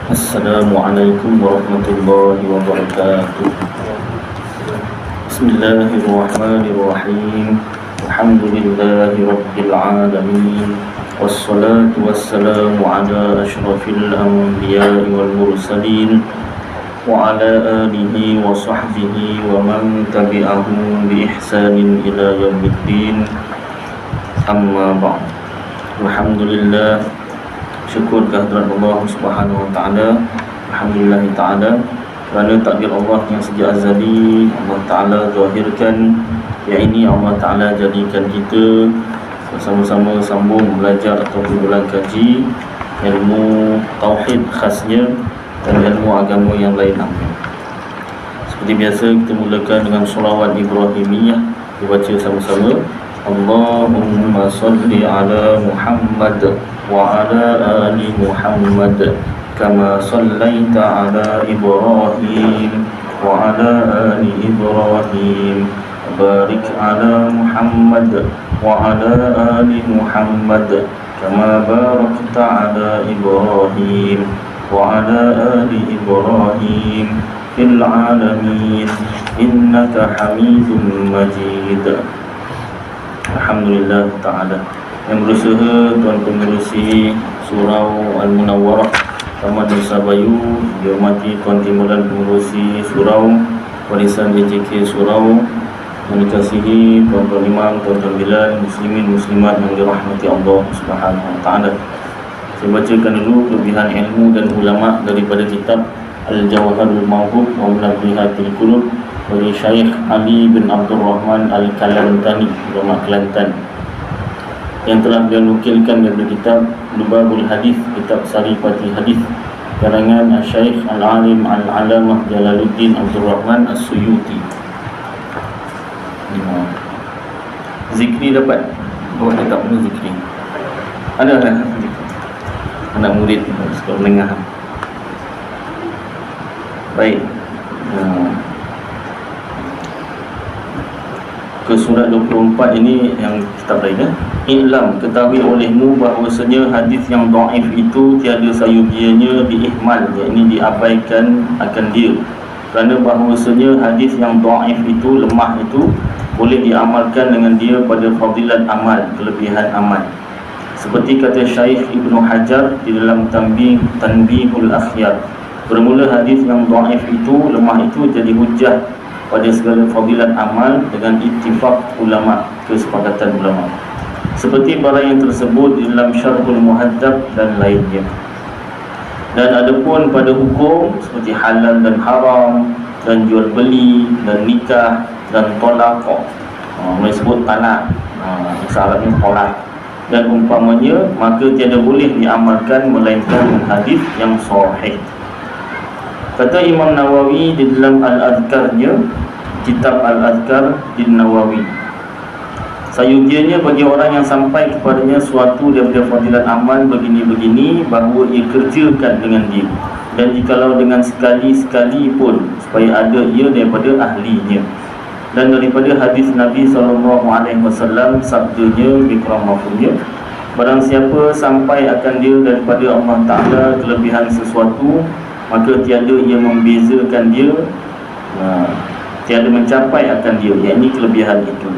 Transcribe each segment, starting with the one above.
Assalamualaikum warahmatullahi wabarakatuh. Bismillahirrahmanirrahim. Alhamdulillahi rabbil alamin. Wassalatu wassalamu ala ashrafil anbiya'i wal mursalin wa ala alihi wa sahbihi wa man tabi'ahum bi ihsanin ila yaumiddin. Amma ba'd. Alhamdulillah, syukur kehadirat Allah Subhanahu wa taala. Alhamdulillah taala kerana takdir Allah yang sejak azali Allah taala zahirkan, yang ini Allah taala jadikan kita bersama-sama sambung belajar ataupun ulang kaji ilmu tauhid khasnya dan ilmu agama yang lain. Seperti biasa kita mulakan dengan solawat Ibrahimiyah, dibaca sama-sama. Allahumma salli ala Muhammad wa ala ali Muhammad kama sallaita ala Ibrahim wa ala ali Ibrahim, barik ala Muhammad wa ala ali Muhammad kama barakta ala Ibrahim wa ala ali Ibrahim fil alamin innaka Hamidum Majid. Alhamdulillah ta'ala. Yang berusaha Tuan Pengerusi Surau Al-Munawwarah Taman Nusa Bayu, dihormati Tuan Timbalan Pengerusi Surau Warisan JJK Surau, yang dikasihi Tuan-Tuan Imam, Tuan-Tuan Bilal, Muslimin Muslimat yang dirahmati Allah Subhanahu wa ta'ala. Saya bacakan dulu kelebihan ilmu dan ulama daripada kitab Al-Jawharul Mawhub wa Munabbihatil Qulub dari Syekh Ali bin Abdul Rahman Al-Kalantani, ulama Kelantan, yang telah beliau nukilkan dari kitab Lubabul Hadis, kitab Saripati Hadis karangan Syekh Al-Alim Al-Alamah Jalaluddin Abdul Rahman As-Suyuti. Zikri dapat? Oh, tak punya zikri. Ada lah anak murid sekolah menengah. Baik, ke surat 24 ini yang kita baca. I'lam, ketahui olehmu bahawasanya hadis yang dhaif itu tiada sayubianya diihmal, yakni diabaikan akan dia, kerana bahawasanya hadis yang dhaif itu, lemah itu, boleh diamalkan dengan dia pada fadilat amal, kelebihan amal. Seperti kata Syekh Ibnu Hajar di dalam Tanbihul Akhyar, bermula hadis yang dhaif itu, lemah itu jadi hujah pada segala fadilat amal dengan ittifaq ulama, kesepakatan ulama, seperti barang yang tersebut di dalam Syarhul Muhadzab dan lainnya. Dan adapun pada hukum seperti halal dan haram, dan jual beli, dan nikah, dan tolak, mereka sebut talak, Arabnya tolak, dan umpamanya, maka tiada boleh diamalkan melainkan hadis yang sahih. Kata Imam Nawawi di dalam Al-Adhkarnya, kitab Al-Adhkar di Nawawi, sayugianya bagi orang yang sampai kepadanya suatu daripada fadilat amal begini-begini, bahawa ia kerjakan dengan dia, dan jikalau dengan sekali-sekali pun, supaya ada ia daripada ahlinya. Dan daripada hadis Nabi SAW, sabdanya Bikram Mafumnya, barang siapa sampai akan dia daripada Allah Ta'ala kelebihan sesuatu, maka tiada ia membezakan dia, tiada mencapai akan dia, yakni kelebihan itu.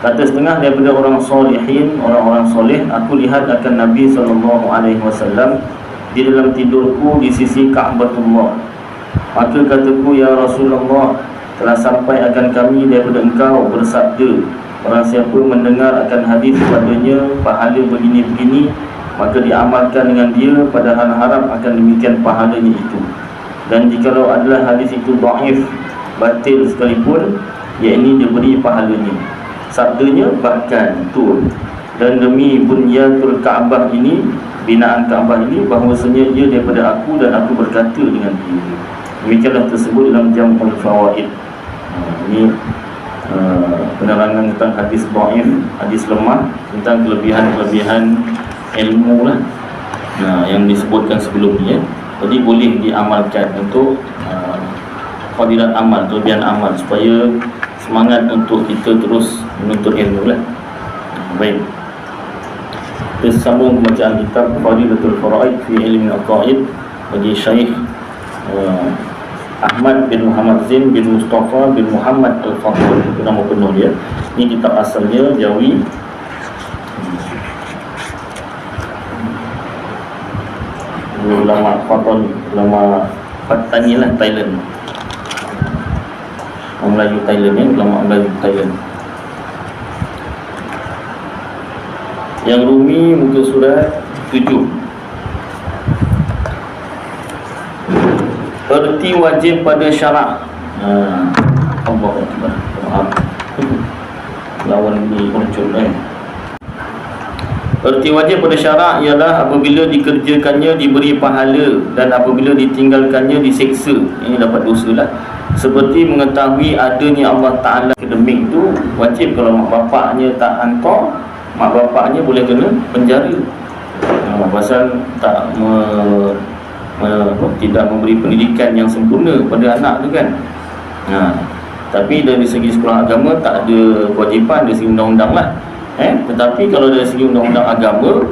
Kata setengah daripada orang solehin, orang-orang soleh, aku lihat akan Nabi SAW di dalam tidurku di sisi Ka'batullah. Maka kataku, ya Rasulullah, telah sampai akan kami daripada engkau bersabda, orang siapa mendengar akan hadis padanya pahala begini-begini, maka diamalkan dengan dia, padahal harap akan demikian pahalanya itu. Dan jikalau adalah hadis itu dhaif, batil sekalipun, yakni diberi pahalanya. Sabdanya bahkan tu, dan demi bunyatul Kaabah ini, binaan Kaabah ini, bahawasanya ia daripada aku dan aku berkata dengan dia. Demikianlah tersebut dalam Jam'ul Fawaid. Ini penerangan tentang hadis dhaif, hadis lemah, tentang kelebihan-kelebihan ilmu lah, yang disebutkan sebelum ni. Jadi boleh diamalkan untuk fadilat amal, kelebihan amal, supaya semangat untuk kita terus menuntut ilmu lah. Baik, kita sambung pembacaan kitab Fadilatul Faraid fi Ilmi Al-Qaid bagi Syekh Ahmad bin Muhammad Zain bin Mustafa bin Muhammad Al-Fadl, itu nama penuh dia. Ini kitab asalnya Jawi. Ulama Fadl, ulama Patani lah, Thailand, orang Melayu Thailand ya, ulama Melayu Thailand. Yang Rumi muka surat 7. Erti wajib pada syarak. Allah Akbar. Maaf. Lawan ni muncul Erti wajib pada syarak ialah apabila dikerjakannya diberi pahala dan apabila ditinggalkannya diseksa. Ini dapat dosa lah. Seperti mengetahui adanya Allah Ta'ala. Akademik tu wajib. Kalau mak bapaknya tak hantar, mak bapaknya boleh kena penjara. Pasal tak tidak memberi pendidikan yang sempurna pada anak tu kan. Tapi dari segi sekolah agama tak ada kewajipan, dari segi undang-undang lah. Tetapi kalau dari segi undang-undang agama,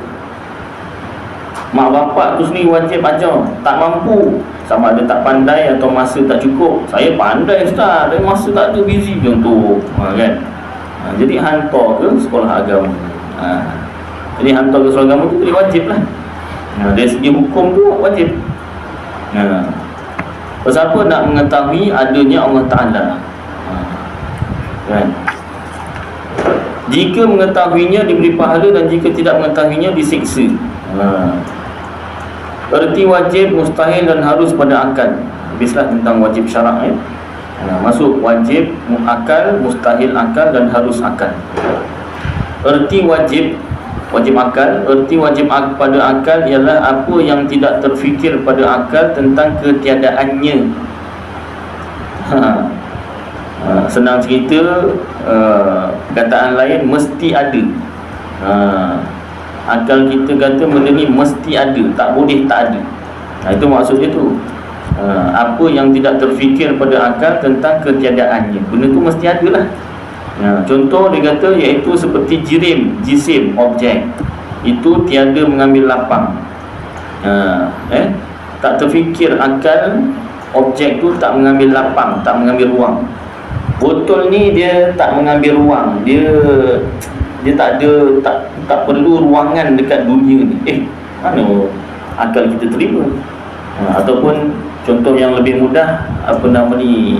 mak bapak tu sendiri wajib ajar. Tak mampu, sama ada tak pandai atau masa tak cukup. Saya pandai ustaz, tapi masa tak ada, busy contoh kan. Jadi hantar ke sekolah agama. Jadi hantar ke sekolah agama tu jadi wajib lah. Dari segi hukum tu wajib. Pasal apa? Nak mengetahui adanya Allah Ta'ala kan? Jika mengetahuinya diberi pahala dan jika tidak mengetahuinya disiksa. Erti wajib, mustahil dan harus pada akal. Habislah tentang wajib syarak masuk wajib, akal, mustahil akal dan harus akal. Erti wajib, wajib akal. Erti wajib pada akal ialah apa yang tidak terfikir pada akal tentang ketiadaannya. Senang cerita, perkataan lain mesti ada. Akal kita kata benda ni mesti ada, tak boleh tak ada. Itu maksudnya tu. Apa yang tidak terfikir pada akal tentang ketiadaannya, benda tu mesti ada lah. Contoh dia kata iaitu seperti jisim, objek itu tiada mengambil lapang. Tak terfikir akal objek tu tak mengambil lapang, tak mengambil ruang. Botol ni dia tak mengambil ruang, dia tak ada, tak perlu ruangan dekat dunia ni. Mana akal kita terima? Ataupun contoh yang lebih mudah, apa nama ni,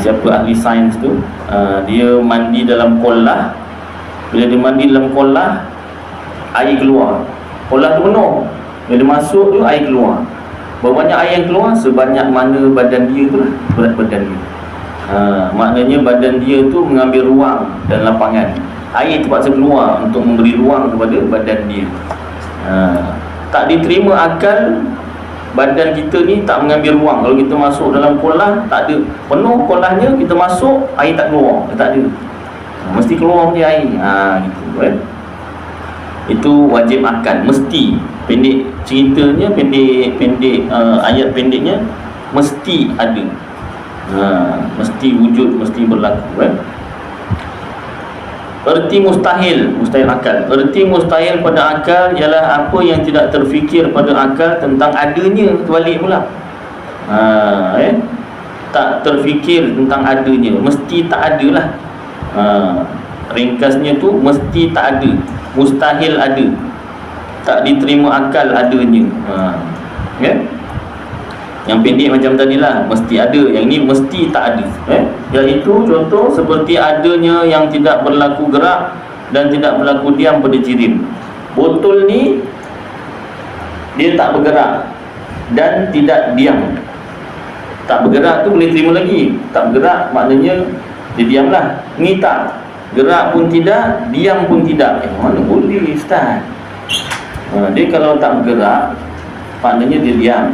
siapa ahli sains tu, dia mandi dalam kolah. Bila dia mandi dalam kolah, air keluar, kolah tu penuh. Bila dia masuk tu, air keluar. Berapa banyak air yang keluar? Sebanyak mana badan dia tu lah, berat badan dia. Maknanya badan dia tu mengambil ruang dan lapangan. Air terpaksa keluar untuk memberi ruang kepada badan dia. Tak diterima akal, badan kita ni tak mengambil ruang. Kalau kita masuk dalam kolah, tak ada, penuh kolahnya, kita masuk, air tak keluar, tak ada. Mesti keluar dia air. Gitu kan. Itu wajib akal, mesti. Pendek ceritanya, pendek ayat pendeknya, mesti ada. Mesti wujud, mesti berlaku kan. Erti mustahil akal. Erti mustahil pada akal ialah apa yang tidak terfikir pada akal tentang adanya. Terbalik pula. Tak terfikir tentang adanya, mesti tak ada lah. Ringkasnya tu mesti tak ada, mustahil ada, tak diterima akal adanya. Yang pendek macam tadilah, mesti ada. Yang ni mesti tak ada. Iaitu contoh seperti adanya yang tidak berlaku gerak dan tidak berlaku diam pada jirim. Botol ni dia tak bergerak dan tidak diam. Tak bergerak tu boleh terima lagi. Tak bergerak maknanya dia diamlah. Ni tak, gerak pun tidak, diam pun tidak. Mana boleh ustaz? Dia kalau tak bergerak maknanya dia diam.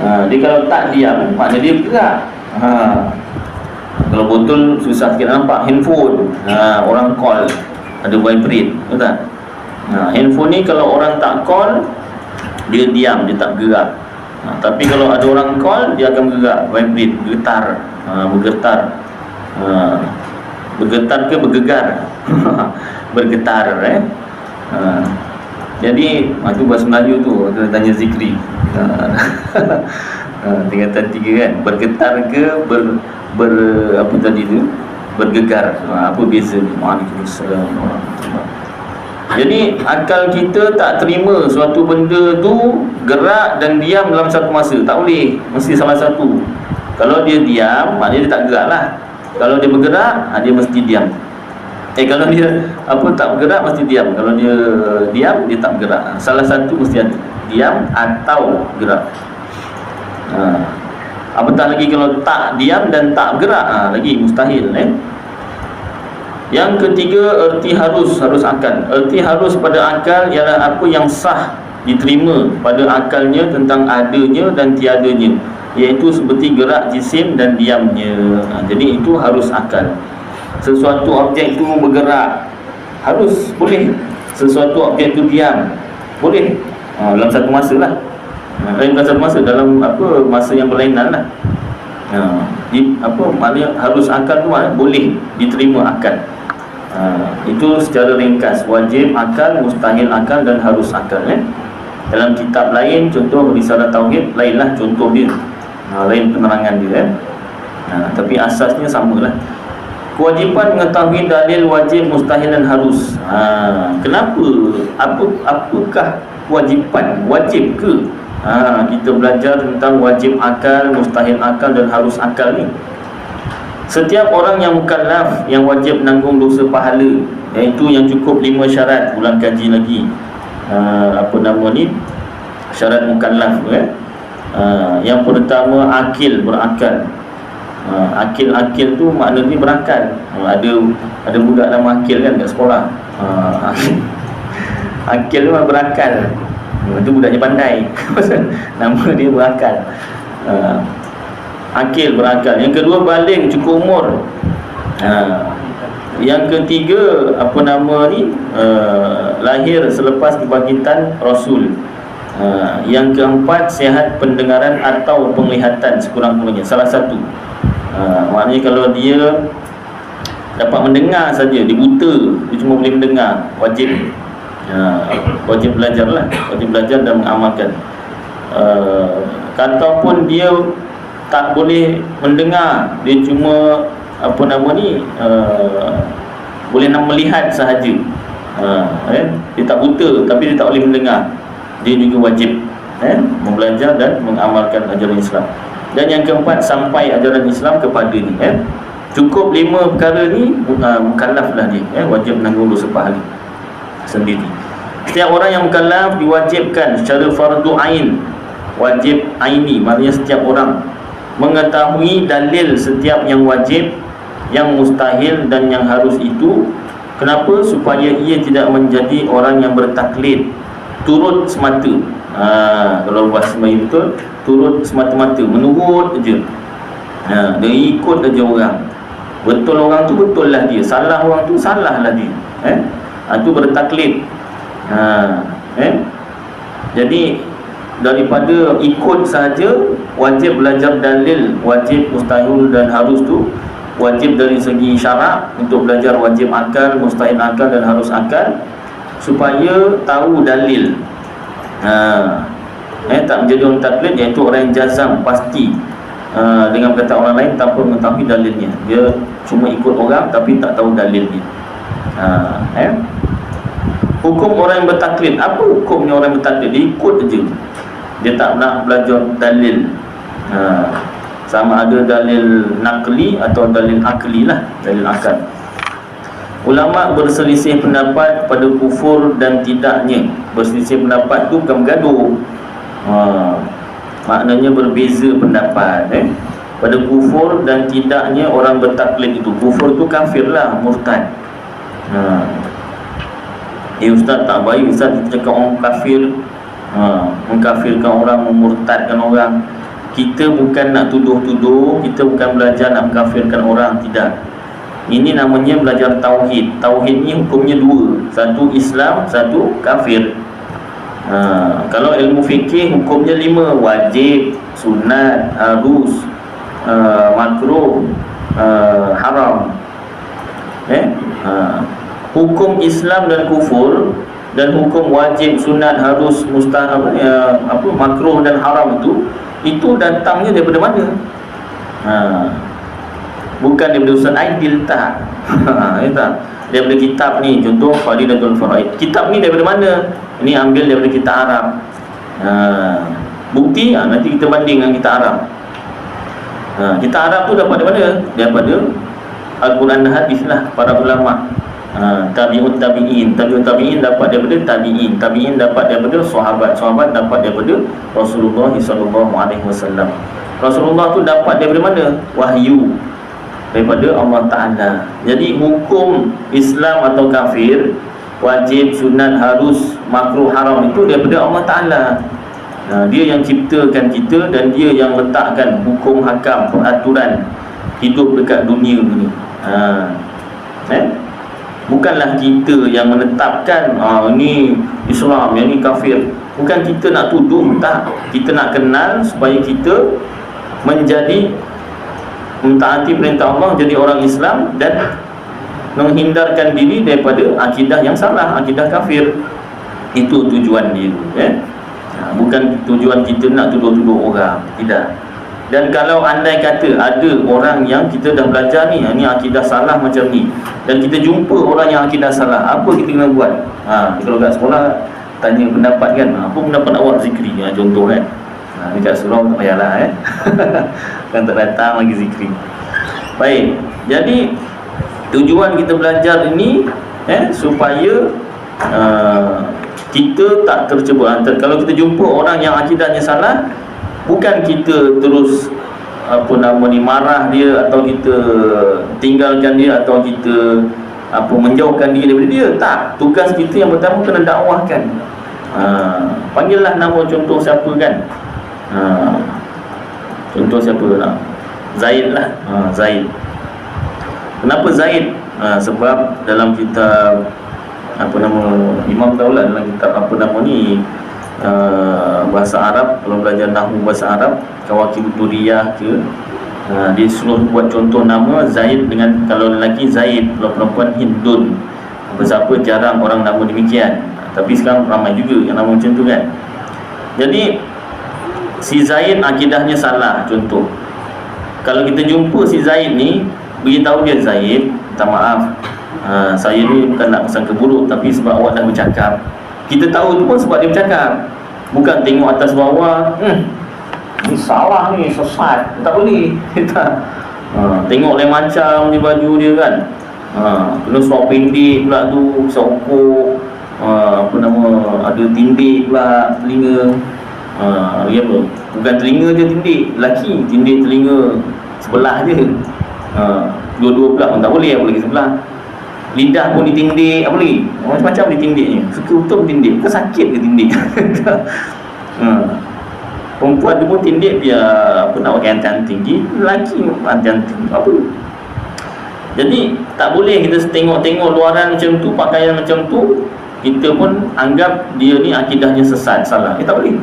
Dia kalau tak diam maknanya dia bergerak. Kalau botol susah sikit nampak. Handphone, orang call ada vibrate, betul tak? Handphone ni kalau orang tak call, dia diam, dia tak bergerak. Tapi kalau ada orang call, dia akan bergerak, vibrate, bergetar. Bergetar ke bergegar? Bergetar. Jadi itu bahasa Melayu tu kena tanya Zikri. Tingkatan 3 kan, bergetar ke apa tadi tu, bergegar. Apa beza ni? Waalaikumsalam warahmatullahi. Jadi akal kita tak terima suatu benda tu gerak dan diam dalam satu masa. Tak boleh, mesti salah satu. Kalau dia diam, maknanya dia tak gerak lah. Kalau dia bergerak, dia mesti diam. Kalau dia tak bergerak, mesti diam. Kalau dia diam, dia tak bergerak. Salah satu mesti ada, diam atau gerak. Apatah lagi kalau tak diam dan tak bergerak, lagi mustahil. Yang ketiga, erti harus akal. Erti harus pada akal ialah apa yang sah diterima pada akalnya tentang adanya dan tiadanya, iaitu seperti gerak jisim dan diamnya. Jadi itu harus akal. Sesuatu objek itu bergerak, harus boleh. Sesuatu objek itu diam, boleh. Dalam satu masa lah. Bukan satu masa, dalam masa yang berlainan lah. Maknanya harus akal tu maknanya boleh diterima akal. Itu secara ringkas, wajib akal, mustahil akal dan harus akal. Dalam kitab lain, contoh Risalah Tauhid, lainlah contoh dia, lain penerangan dia. Tapi asasnya samalah. Kewajipan mengetahui dalil wajib, mustahil dan harus. Kenapa? Apakah kewajipan? Wajib ke? Kita belajar tentang wajib akal, mustahil akal dan harus akal ni. Setiap orang yang mukallaf yang wajib menanggung dosa pahala, iaitu yang cukup 5 syarat. Ulang kaji lagi syarat mukallaf. Yang pertama, akil, berakal. Akil tu maknanya berakal. Ada budak nama Akil kan kat sekolah. Akil tu berakal. Itu budaknya pandai. Nama dia berakal. Akil, berakal. Yang kedua, baligh, cukup umur. Yang ketiga, lahir selepas kebangkitan Rasul. Yang keempat, sihat pendengaran atau penglihatan sekurang-kurangnya, salah satu. Maknanya kalau dia dapat mendengar saja, dia buta, dia cuma boleh mendengar, wajib belajar lah, wajib belajar dan mengamalkan. Ataupun dia tak boleh mendengar, dia cuma boleh melihat sahaja. Dia tak buta tapi dia tak boleh mendengar, dia juga wajib membelajar dan mengamalkan ajaran Islam. Dan yang keempat, sampai ajaran Islam kepada ni. Cukup 5 perkara ni, mukallaf lah dia, wajib menanggung dosa pahala sendiri. Setiap orang yang mukallaf diwajibkan secara fardu ain, wajib aini, maknanya setiap orang mengetahui dalil setiap yang wajib, yang mustahil dan yang harus itu. Kenapa? Supaya ia tidak menjadi orang yang bertaklid, turut semata. Kalau bahasa Melayu betul, turut semata-mata, menurut je. Dia ikut aja orang. Betul orang tu, betul lah dia. Salah orang tu, salah lah dia. Itu bertaklid. Jadi daripada ikut saja, wajib belajar dalil wajib, mustahil dan harus tu. Wajib dari segi syarak, untuk belajar wajib akal, mustahil akal dan harus akal, supaya tahu dalil. Tak menjadi orang taklid, iaitu orang yang jazam, pasti, dengan kata orang lain, tanpa mengetahui dalilnya. Dia cuma ikut orang tapi tak tahu dalilnya. Hukum orang yang bertaklid, apa hukumnya orang yang bertaklid? Dia ikut je, dia tak nak belajar dalil. Sama ada dalil nakli atau dalil akli lah, dalil akal. Ulama berselisih pendapat pada kufur dan tidaknya. Berselisih pendapat tu bukan bergaduh, maknanya berbeza pendapat. Pada kufur dan tidaknya orang bertaklid itu. Kufur tu kafir lah, murtad. Ustaz, tak baik Ustaz kita cakap orang kafir, mengkafirkan orang, memurtadkan orang. Kita bukan nak tuduh-tuduh, kita bukan belajar nak mengkafirkan orang, tidak. Ini namanya belajar tauhid. Tauhid ni hukumnya 2, satu Islam, satu kafir. Kalau ilmu fikih hukumnya 5, wajib, sunat, harus, makruh, haram. Hukum Islam dan kufur dan hukum wajib, sunat, harus, mustahab, makruh dan haram itu datangnya daripada mana? Bukan daripada Ustaz Aidil, tak. Tak. Daripada kitab ni, contoh Fadilatul Faraid. Kitab ni daripada mana? Ini ambil daripada kitab Arab. Bukti, nanti kita banding dengan kitab Arab. Kitab Arab tu dapat daripada mana? Daripada Al-Quran dan hadis lah, para ulama. Tabi'ut tabi'in dapat daripada tabi'in dapat daripada sahabat dapat daripada Rasulullah SAW. Rasulullah tu dapat daripada mana? Wahyu daripada Allah Ta'ala. Jadi hukum Islam atau kafir, wajib, sunat, harus, makruh, haram itu daripada Allah Ta'ala. Dia yang ciptakan kita dan dia yang letakkan hukum, hakam, peraturan hidup dekat dunia ni. Bukanlah kita yang menetapkan ini Islam, yang ini kafir. Bukan kita nak tuduh, tak. Kita nak kenal supaya kita menjadi mentaati perintah Allah, jadi orang Islam dan menghindarkan diri daripada akidah yang salah, akidah kafir. Itu tujuan dia, bukan tujuan kita nak tuduh-tuduh orang, tidak. Dan kalau andai kata ada orang yang kita dah belajar ni akidah salah macam ni, dan kita jumpa orang yang akidah salah, apa kita kena buat? Kalau kat sekolah tanya pendapat kan, apa pendapat awak zikri, contoh kan. Dekat surau tak payahlah kan tak datang lagi zikri. Baik, jadi tujuan kita belajar ini supaya kita tak tercebur. Kalau kita jumpa orang yang akidahnya salah, bukan kita terus marah dia, atau kita tinggalkan dia, atau kita menjauhkan diri daripada dia. Tak, tugas kita yang pertama kena dakwahkan. Panggillah nama, contoh siapa kan. Contoh siapa lah, Zaid lah. Zaid. Kenapa Zaid? Sebab dalam kitab Imam tahulah, dalam kitab bahasa Arab, kalau belajar nahwu bahasa Arab, Kawakib Duriyah ke, dia suruh buat contoh nama Zaid dengan, kalau lelaki Zaid, kalau perempuan Hindun. Sebab jarang orang nama demikian, tapi sekarang ramai juga yang nama macam tu kan. Jadi si Zaid akidahnya salah, contoh. Kalau kita jumpa si Zaid ni, beritahu dia, Zaid, minta maaf, saya ni bukan nak sangka buruk, tapi sebab awak dah bercakap. Kita tahu tu pun sebab dia bercakap, bukan tengok atas bawah, ni salah ni, sesat, tak boleh. Tengok lain macam dia baju dia kan. Kena suara pendek pula tu, sokok, ada tindik pula telinga. Ya apa? Bukan telinga je tindik, lelaki tindik telinga sebelah je. Dua-dua pula pun tak boleh, apa lagi sebelah. Lidah pun ditindik, apa lagi? Macam-macam ditindiknya. Suka betul tindik, bukan sakit ke tindik. Perempuan tu pun tindik, dia nak pakai antian tinggi, lelaki antian tinggi, apa. Jadi tak boleh kita tengok-tengok luaran macam tu, pakaian macam tu, kita pun anggap dia ni akidahnya sesat, salah. Tak boleh.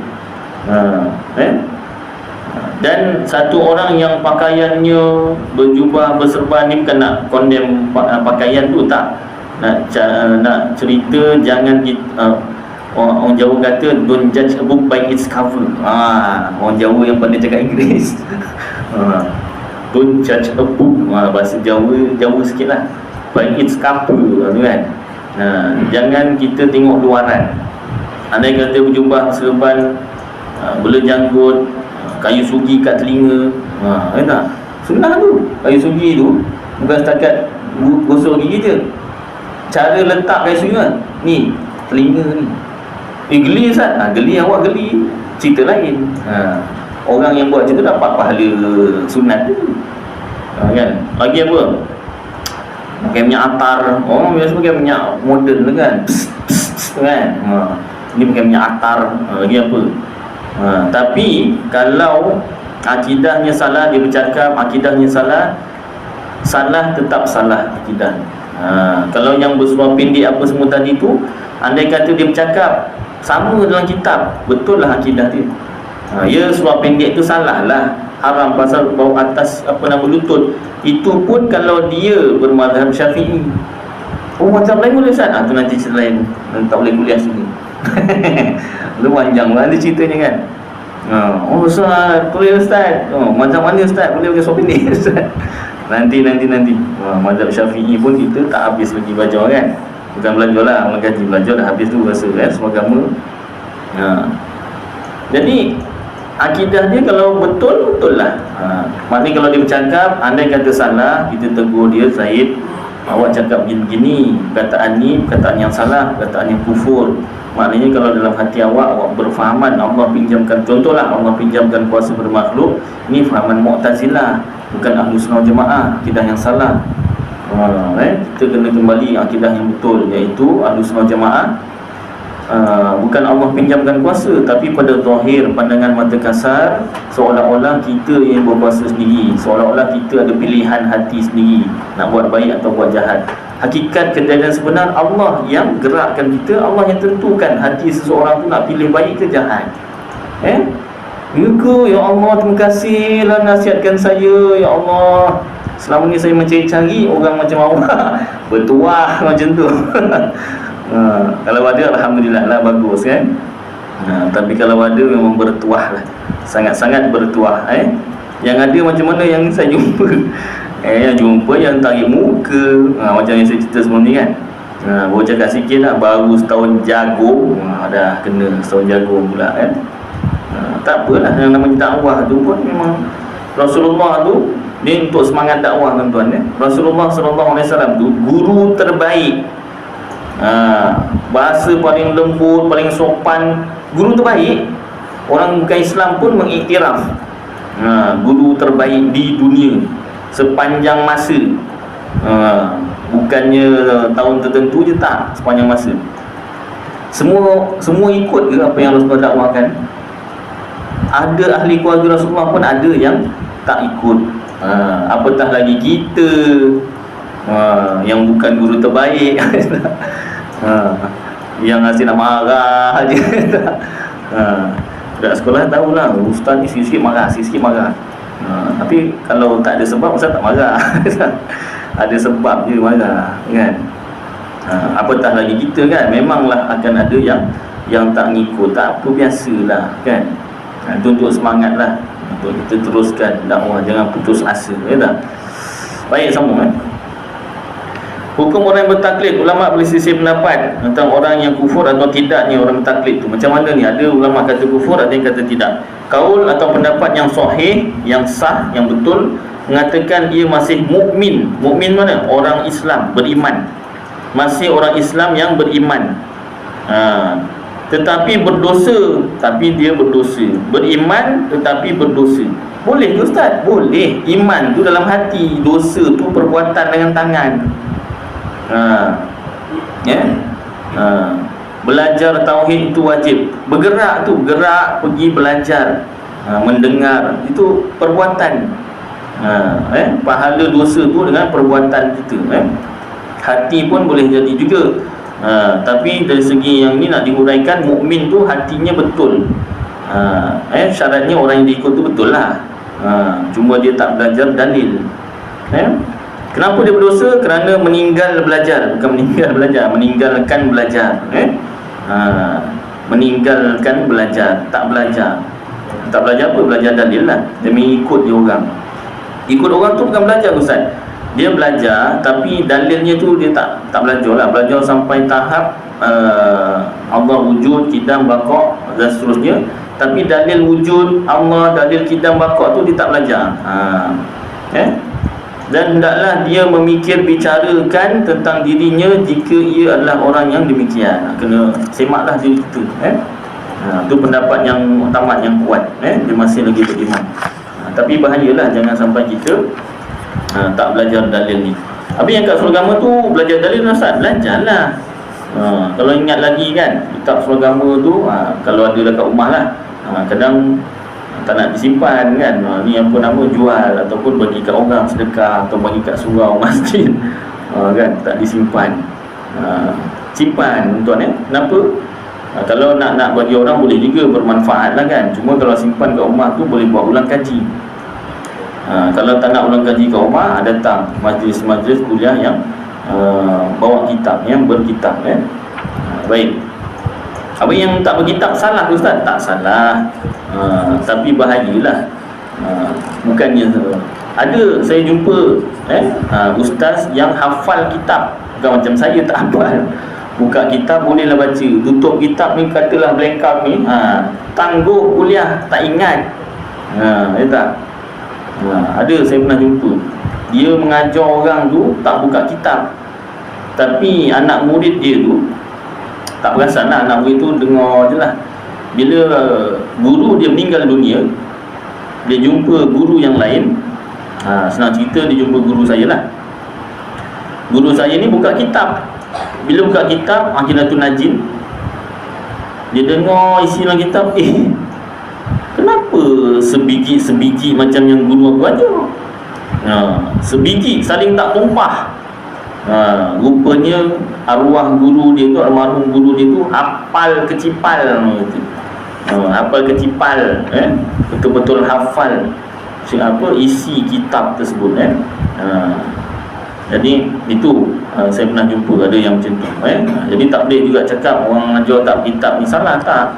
Dan satu orang yang pakaiannya berjubah, berserban ni bukan nak condemn pakaian tu, tak. Nak cerita, jangan orang Jawa kata don't judge a book by its cover. Orang Jawa yang pandai cakap Inggeris. Don't judge a book, bahasa Jawa sikit lah, by its cover tu kan. Jangan kita tengok luaran. Andai kata berjubah, serban, bela janggut, kayu sugi kat telinga, tak? Sunnah tu. Kayu sugi tu bukan setakat gosok gigi je. Cara letak kayu sugi kan, ni telinga ni. Geli Ustaz. Geli, awak geli, cerita lain. Orang yang buat macam tu dapat pahala sunat tu. Kan? Lagi apa? Pakai minyak atar. Orang biasa pakai minyak moden kan. Kan? Ini pakai minyak atar. Lagi apa? Tapi kalau akidahnya salah, dia bercakap akidahnya salah, tetap salah akidah. Kalau yang bersuara pendek apa semua tadi tu, andai kata dia bercakap sama dalam kitab, betul lah akidah dia. Ya, suara pendek tu salah lah, haram pasal bau atas lutut. Itu pun kalau dia bermazhab Syafi'i. Oh, macam lain boleh Ustaz? Tu nanti cerita lain, tak boleh kuliah sini. Lu panjang lah dia ceritanya kan. Oh Ustaz, boleh Ustaz. Macam mana Ustaz? Boleh pakai sopi ni Ustaz? Nanti. Mazhab Syafi'i pun kita tak habis lagi belajar kan. Bukan belajar lah, mengaji, belajar dah habis tu rasa kan, semua agama. Jadi akidah dia kalau betul lah. Maknanya kalau dia bercakap, andai kata salah, kita tegur dia, Zaid, awak cakap begini, perkataan ni perkataan yang salah, perkataan yang kufur. Maknanya kalau dalam hati awak berfahaman Allah pinjamkan, contohlah Allah pinjamkan kuasa bermakhluk, ni fahaman Mu'tazilah, bukan Ahlus Sunnah Jemaah, akidah yang salah. Kita kena kembali akidah yang betul, iaitu Ahlus Sunnah Jemaah. Bukan Allah pinjamkan kuasa, tapi pada zahir pandangan mata kasar, seolah-olah kita yang berkuasa sendiri, seolah-olah kita ada pilihan hati sendiri nak buat baik atau buat jahat. Hakikat kejadian sebenar, Allah yang gerakkan kita, Allah yang tentukan hati seseorang tu nak pilih baik ke jahat. Ya Allah, terima kasihlah nasihatkan saya, ya Allah. Selama ni saya mencari-cari orang macam awak, bertuah macam tu. Kalau ada alhamdulillah lah, bagus kan. Tapi kalau ada memang bertuah lah, sangat-sangat bertuah. Yang ada macam mana yang saya jumpa, jumpa yang tarik muka, macam yang saya cerita sebelum ni kan. Baru cakap sikit lah, baru setahun jago, dah kena setahun jago pula kan. Tak apalah, yang namanya dakwah tu pun memang Rasulullah tu, ni untuk semangat dakwah tuan-tuan. Rasulullah SAW tu guru terbaik, bahasa paling lembut, paling sopan, guru terbaik. Orang bukan Islam pun mengiktiraf guru terbaik di dunia sepanjang masa. Bukannya tahun tertentu je, tak, sepanjang masa. Semua ikut ke apa yang Rasulullah dakwahkan? Ada ahli keluarga Rasulullah pun ada yang tak ikut. Apatah lagi kita yang bukan guru terbaik. Yang asyik nak marah je. Budak sekolah tahulah, ustaz ni sikit-sikit marah. Tapi kalau tak ada sebab, ustaz tak marah. Ada sebab je marah kan. Apatah lagi kita kan, memanglah akan ada yang tak ngikut. Tak apa, biasalah kan. Itu untuk semangat lah, untuk kita teruskan dakwah, jangan putus asa, ya tak? Baik, sambung kan. Hukum orang yang bertaklid, ulama berselisih pendapat tentang orang yang kufur atau tidaknya orang bertaklid tu. Macam mana ni? Ada ulama kata kufur, ada yang kata tidak. Kaul atau pendapat yang sahih, yang sah, yang betul, mengatakan ia masih mukmin. Mukmin mana? Orang Islam, beriman. Masih orang Islam yang beriman. Tetapi berdosa, tapi dia berdosa. Beriman tetapi berdosa. Boleh ke Ustaz? Boleh. Iman tu dalam hati, dosa tu perbuatan dengan tangan. Belajar tauhid itu wajib. Bergerak tu, gerak pergi belajar, mendengar, itu perbuatan. Pahala dosa tu dengan perbuatan kita. Hati pun boleh jadi juga. Tapi dari segi yang ni nak dihuraikan, mukmin tu hatinya betul. Syaratnya orang yang diikut tu betul lah. Cuma dia tak belajar dalil. Kenapa dia berdosa? Kerana meninggal belajar. Bukan meninggal belajar, meninggalkan belajar. Meninggalkan belajar, tak belajar. Tak belajar apa? Belajar dalil lah. Dia mengikut dia orang. Ikut orang tu bukan belajar Ustaz. Dia belajar tapi dalilnya tu dia tak belajar lah. Belajar sampai tahap Allah wujud, kidam, baqa' dan seterusnya. Tapi dalil wujud Allah, dalil kidam, baqa' tu dia tak belajar. Dan hendaklah dia memikir, bicarakan tentang dirinya jika ia adalah orang yang demikian. Kena semaklah diri kita. Itu pendapat yang tamat, yang kuat. Dia masih lagi beriman. Tapi bahayalah, jangan sampai kita tak belajar dalil ni. Habis yang kat suragama tu belajar dalil Ustaz, belajarlah. Kalau ingat lagi kan, kitab suragama tu kalau ada dekat rumah lah, kadang tak nak disimpan kan. Ni apa nama, jual ataupun bagi kat orang sedekah, atau bagi kat surau masjid, kan, tak disimpan. Simpan tuan kenapa? Kalau nak bagi orang boleh juga, bermanfaat lah kan. Cuma kalau simpan kat rumah tu boleh buat ulang kaji. Kalau tak nak ulang kaji kat rumah, datang majlis-majlis kuliah bawa kitab, yang berkitab. Baik. Apa yang tak berkitab salah Ustaz? Tak salah, tapi bahayalah. Bukannya ada saya jumpa ustaz yang hafal kitab, bukan macam saya tak hafal. Buka kitab bolehlah baca, tutup kitab ni katalah blank out ni, tangguh kuliah tak ingat. Ya tak? Ada saya pernah jumpa, dia mengajar orang tu tak buka kitab, tapi anak murid dia tu tak perasan lah, anak murid tu dengar je lah. Bila guru dia meninggal dunia, dia jumpa guru yang lain. Senang cerita, dia jumpa guru saya lah. Guru saya ni buka kitab. Bila buka kitab Aqidatul Najin, dia dengar isi dalam kitab, kenapa sebiji-sebiji macam yang guru aku ajar? Sebiji saling tak tumpah. Rupanya arwah guru dia tu, almarhum guru dia tu hafal kecipal gitu. Hafal kecipal, betul-betul hafal isi kitab tersebut. Jadi itu saya pernah jumpa ada yang macam tu. Jadi tak boleh juga cakap orang ajar tak kitab ni salah, tak.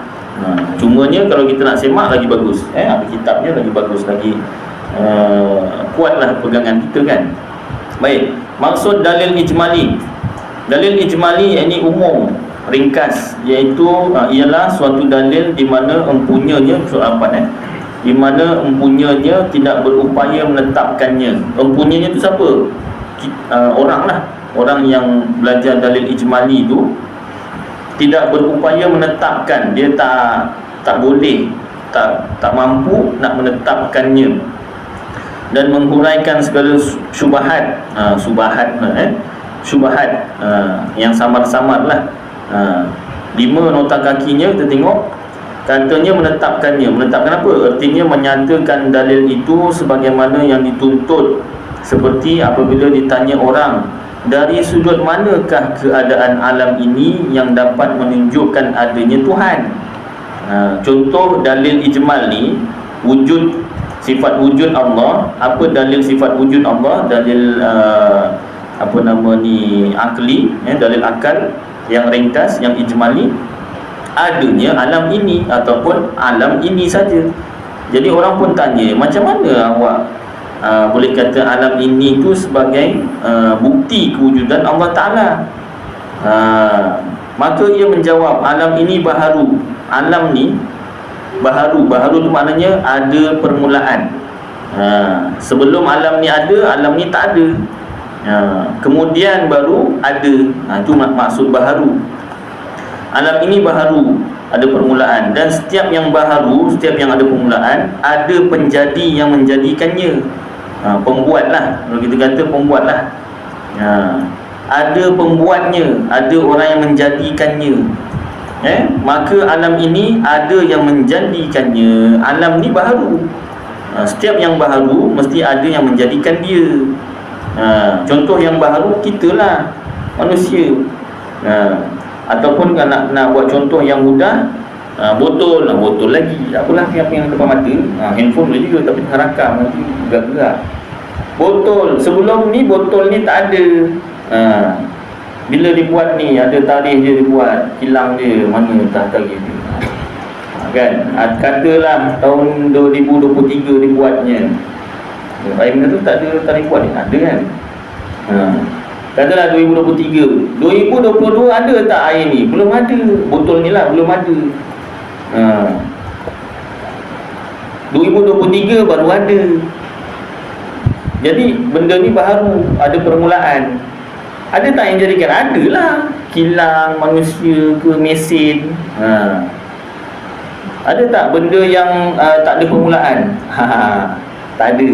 Cumanya kalau kita nak semak lagi bagus, ada kitabnya lagi bagus, lagi kuatlah pegangan kita kan. Baik, maksud dalil ijmali. Dalil ijmali ini umum, ringkas, iaitu ialah suatu dalil di mana empunyanya, soal 4 di mana empunyanya tidak berupaya menetapkannya. Empunyanya itu siapa? Orang lah, orang yang belajar dalil ijmali itu tidak berupaya menetapkan, dia tak boleh, tak mampu nak menetapkannya dan menghuraikan segala syubhat, syubhat yang samar-samar lah. 5 nota kakinya kita tengok, katanya menetapkannya. Menetapkan apa? Artinya menyatakan dalil itu sebagaimana yang dituntut. Seperti apabila ditanya orang, dari sudut manakah keadaan alam ini yang dapat menunjukkan adanya Tuhan? Contoh dalil ijmal ni, wujud, sifat wujud Allah. Apa dalil sifat wujud Allah? Dalil akli, dalil akal yang ringkas, yang ijmali, adanya alam ini ataupun alam ini saja. Jadi orang pun tanya, macam mana awak boleh kata alam ini tu sebagai bukti kewujudan Allah Ta'ala? Maka ia menjawab, alam ini baharu. Alam ni baharu. Baharu tu maknanya ada permulaan. Sebelum alam ni ada, alam ni tak ada. Kemudian baru ada. Itu maksud baharu. Alam ini baharu, ada permulaan. Dan setiap yang baharu, setiap yang ada permulaan, ada penjadi yang menjadikannya. Pembuat lah, kalau kita kata pembuat lah. Ada pembuatnya, ada orang yang menjadikannya. Maka alam ini ada yang menjadikannya. Alam ni baharu. Setiap yang baharu mesti ada yang menjadikan dia. Contoh yang baharu kita lah, manusia. Ataupun kalau nak buat contoh yang mudah, botol lagi. Apalah apa yang depan mata, handphone boleh juga, tapi harakam nanti gerak-gerak. Botol, sebelum ni botol ni tak ada. Bila dibuat ni, ada tarikh dia dibuat, kilang dia, mana tarikh dia, kan? Katalah tahun 2023 dibuatnya. Air benda tu tak ada tarikh buat ni, ada kan? Katalah 2023, 2022 ada tak air ni? Belum ada. Botol ni lah belum ada. 2023 baru ada. Jadi benda ni baru, ada permulaan. Ada tak yang jadikan? Ada lah. Kilang, manusia ke, mesin. Ada tak benda yang tak ada permulaan? Tak ada.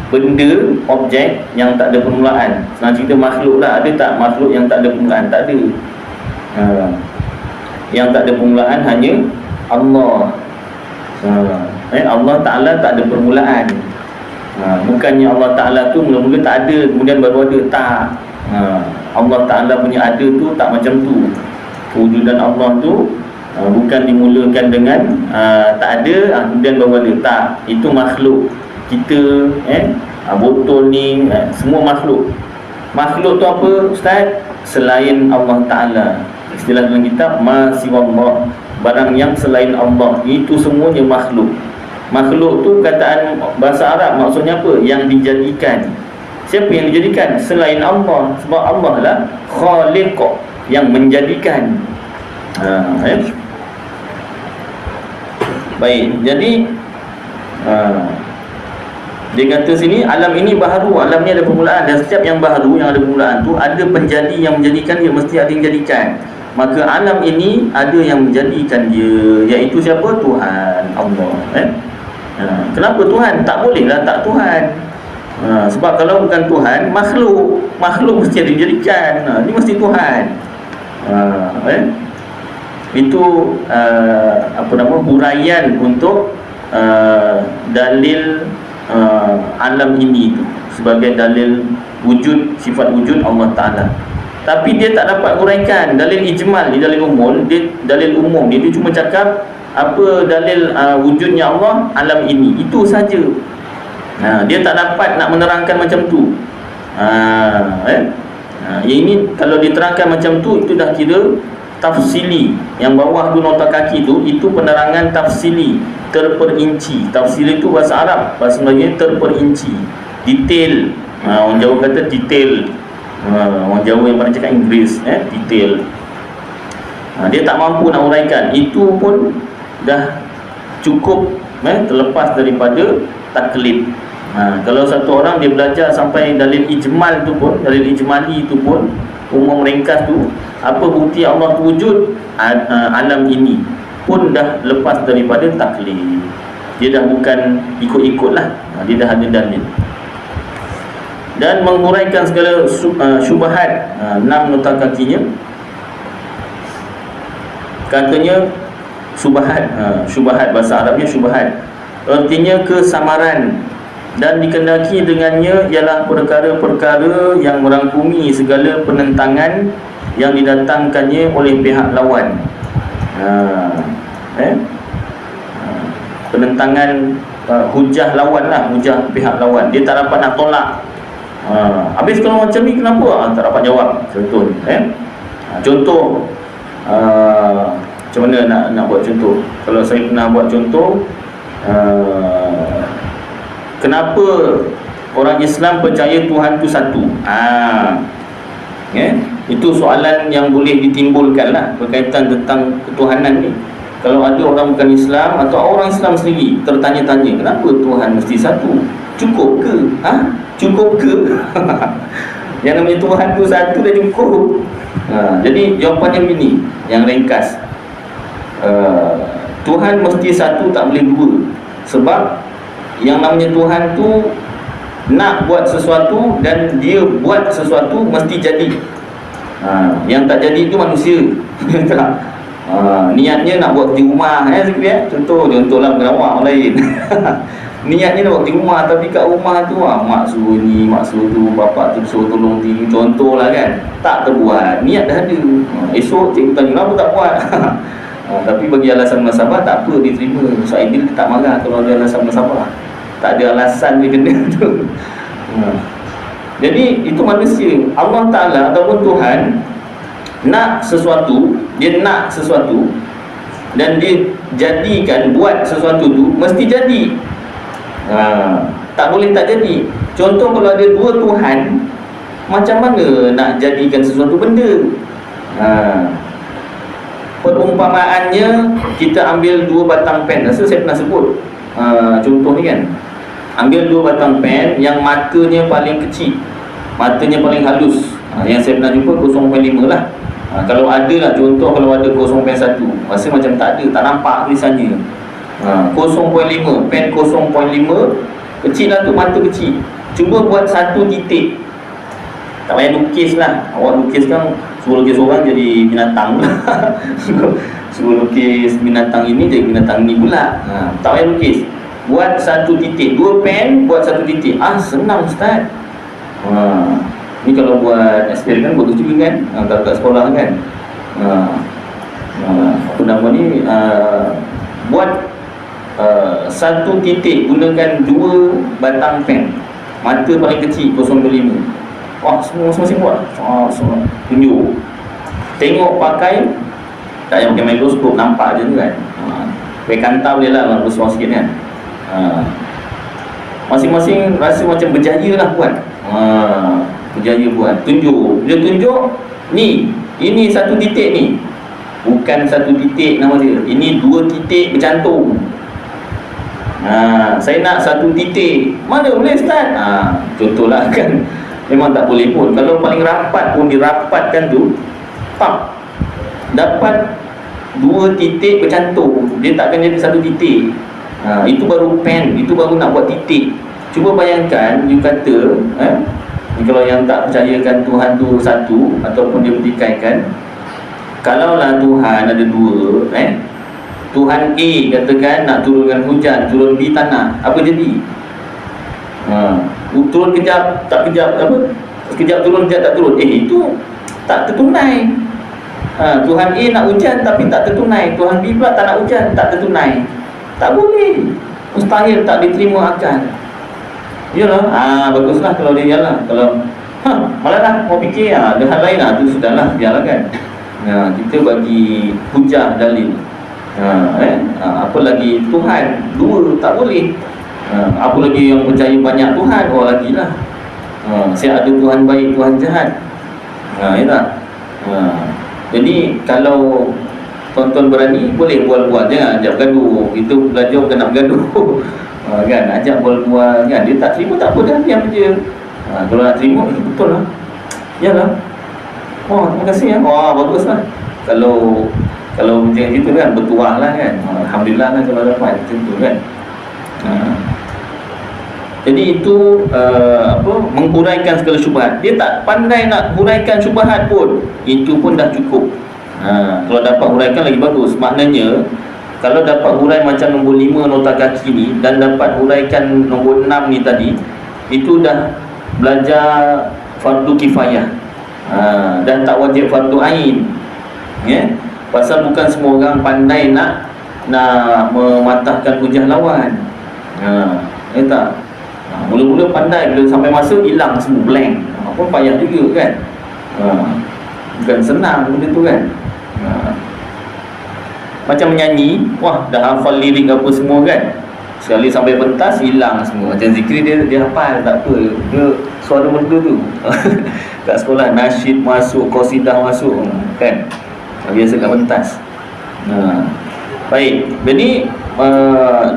Benda, objek yang tak ada permulaan. Senang cerita makhluk lah. Ada tak makhluk yang tak ada permulaan? Tak ada. Yang tak ada permulaan hanya Allah. Allah Ta'ala tak ada permulaan. Bukannya Allah Ta'ala tu mula-mula tak ada, kemudian baru ada. Tak. Allah Ta'ala punya ada tu tak macam tu. Kewujudan Allah tu bukan dimulakan dengan tak ada, kemudian baru ada. Tak. Itu makhluk. Kita, botol ni, semua makhluk. Makhluk tu apa Ustaz? Selain Allah Ta'ala. Istilah dalam kitab ma siwallah, barang yang selain Allah, itu semuanya makhluk. Makhluk tu kataan bahasa Arab maksudnya apa? Yang dijadikan. Siapa yang dijadikan? Selain Allah. Sebab Allah lah khaliq, yang menjadikan. Baik, jadi dia kata sini, alam ini baharu, alam ni ada permulaan, dan setiap yang baharu, yang ada permulaan tu, ada penjadi yang menjadikan dia, mesti ada yang jadikan. Maka alam ini ada yang menjadikan dia, iaitu siapa? Tuhan Allah. Kenapa Tuhan? Tak bolehlah tak Tuhan. Sebab kalau bukan Tuhan, makhluk mesti ada yang jadikan. Ini mesti Tuhan. Itu huraian untuk dalil alam ini tu sebagai dalil wujud, sifat wujud Allah Ta'ala. Tapi dia tak dapat huraikan dalil ijmal, di dalil umum dia, dalil umum dia cuma cakap apa dalil wujudnya Allah alam ini, itu saja. Dia tak dapat nak menerangkan macam tu. Yang ini kalau diterangkan macam tu, itu dah kira tafsili. Yang bawah tu nota kaki tu, itu penerangan tafsili, terperinci. Tafsili itu bahasa Arab, bahasa Melayu terperinci, detail. Orang Jawa kata detail. Orang Jawa yang pandai cakap Inggeris, detail. Dia tak mampu nak uraikan. Itu pun dah cukup, terlepas daripada taklid. Kalau satu orang dia belajar sampai dalil ijmal tu pun, dalil ijmali tu pun, umum ringkas tu, apa bukti Allah tu wujud, alam ini pun dah lepas daripada taklid. Dia dah bukan ikut-ikut lah, dia dah ada dalil. Dan menguraikan segala syubhat, 6 nota kakinya. Katanya syubhat, bahasa Arabnya syubhat, artinya kesamaran, dan dikendaki dengannya ialah perkara-perkara yang merangkumi segala penentangan yang didatangkannya oleh pihak lawan. Penentangan, hujah lawan lah, hujah pihak lawan. Dia tak dapat nak tolak. Habis kalau macam ni kenapa? Tak dapat jawab. Contoh contoh macam mana nak buat contoh? Kalau saya pernah buat contoh, kenapa orang Islam percaya Tuhan tu satu? Itu soalan yang boleh ditimbulkan lah berkaitan tentang ketuhanan ni. Kalau ada orang bukan Islam atau orang Islam sendiri tertanya-tanya, kenapa Tuhan mesti satu? Cukup ke? Cukup ke? Yang namanya Tuhan tu satu dah cukup. Jadi jawapannya begini, yang ringkas. Tuhan mesti satu, tak boleh dua. Sebab yang namanya Tuhan tu nak buat sesuatu, dan dia buat sesuatu mesti jadi. Yang tak jadi tu manusia. Niatnya nak buat di rumah, contohlah bukan awak, orang lain. Niatnya nak buat di rumah, tapi kat rumah tu mak suruh ni, mak suruh tu, bapak tu suruh tolong tiru, contohlah kan, tak terbuat. Niat dah ada. Esok cikgu tanya kenapa tak buat. Tapi bagi alasan munasabah tak apa, diterima. Ustaz Aidil tak marah kalau ada alasan munasabah. Tak ada alasan dia kena tu. Jadi itu manusia. Allah Ta'ala ataupun Tuhan nak sesuatu, dia nak sesuatu, dan dia jadikan, buat sesuatu tu mesti jadi. Tak boleh tak jadi. Contoh kalau ada dua Tuhan, macam mana nak jadikan sesuatu benda? Perumpamaannya, kita ambil dua batang pen. Rasa saya pernah sebut contoh ni kan. Ambil dua batang pen yang matanya paling kecil, matanya paling halus. Yang saya pernah jumpa 0.5 lah. Kalau ada lah, contoh kalau ada 0.1, rasa macam tak ada, tak nampak tulisannya. 0.5, pen 0.5, kecil lah tu, mata kecil. Cuba buat satu titik. Tak payah lukis lah. Awak lukis kan, suruh lukis orang jadi binatang. Suruh lukis binatang ini jadi binatang ni pula. Tak payah lukis. Buat satu titik. Dua pen, buat satu titik. Senang Ustaz. Ni kalau buat eksperimen bagus juga kan. Kalau kat sekolah kan. Apa nama ni, buat satu titik, gunakan dua batang pen, mata paling kecil 0.5. semua masing-masing buat. Semua tunjuk. Tengok pakai, tak payah pakai mikroskop, nampak je tu kan. Pakai kanta boleh lah, besar sikit kan. Masing-masing rasa macam berjaya lah buat. Berjaya buat, tunjuk. Dia tunjuk, ini satu titik ni, bukan satu titik nama dia, ini 2 titik bercantum. Saya nak satu titik. Mana boleh Ustaz? Contohlah kan. Memang tak boleh pun. Kalau paling rapat pun dirapatkan tu, dapat 2 titik bercantum. Dia takkan jadi satu titik. Itu baru pen, itu baru nak buat titik. Cuba bayangkan, you kata kalau yang tak percayakan Tuhan tu satu, ataupun dia bertikaikan, kalaulah Tuhan ada 2, Tuhan A katakan nak turunkan hujan, turun B tak nak, apa jadi? Turun kejap, tak kejap, sekejap turun, kejap tak turun. Itu tak tertunai. Tuhan A nak hujan tapi tak tertunai, Tuhan B pula tak nak hujan, tak tertunai. Tak boleh, mustahil, tak diterima akal. Yalah, baguslah kalau dia jalan. Kalau malah lah mau fikir ada hal lain tu sudahlah, biarlah kan. Kita bagi hujah dalil. Apa lagi Tuhan 2 tak boleh. Apa lagi yang percaya banyak Tuhan, lagilah. Saya ada Tuhan baik, Tuhan jahat. Ya tak? Jadi kalau tuan-tuan berani, boleh bual-bual, jangan ajak gaduh. Itu belajar bukan nak bergaduh. Kan, ajak bual-bual kan. Dia tak terima, tak apa dah, diam je. Kalau nak terima, betul lah. Yalah. Terima kasih ya. Baguslah. Kalau macam itu kan, bertuah lah kan. Alhamdulillah lah kalau dapat macam tu kan. Jadi itu menghuraikan segala syubhat. Dia tak pandai nak huraikan syubhat pun, itu pun dah cukup. Kalau dapat huraikan lagi bagus. Maknanya kalau dapat hurai macam nombor 5 nota kaki ni, dan dapat huraikan nombor 6 ni tadi, itu dah belajar fardu kifayah. Dan tak wajib fardu ain. Pasal bukan semua orang pandai nak mematahkan hujah lawan. Tak. Mula-mula pandai, bila sampai masa hilang semua, blank. Pun payah juga kan. Bukan senang benda tu kan. Macam menyanyi, dah hafal lirik apa semua kan. Sekali sampai pentas, hilang semua. Macam zikri dia hafal, tak apa. Dia suara merdu tu. Kat sekolah, nasyid masuk, qasidah masuk kan. Biasa kat pentas. Baik, jadi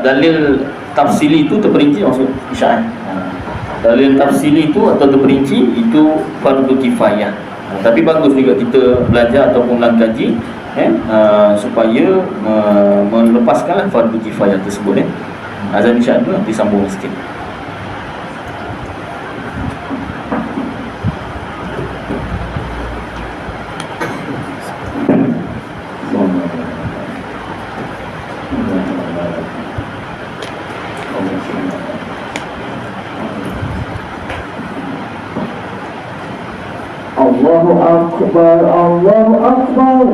dalil tafsili itu terperinci, maksud Isyarat. Dalil tafsili itu atau terperinci itu fardu kifayah. Tapi bagus juga kita belajar ataupun langkaji supaya melepaskanlah fardu kifayah tersebut. Azan Isyarat tu disambung sikit. Allahu Akbar, Allahu Akbar,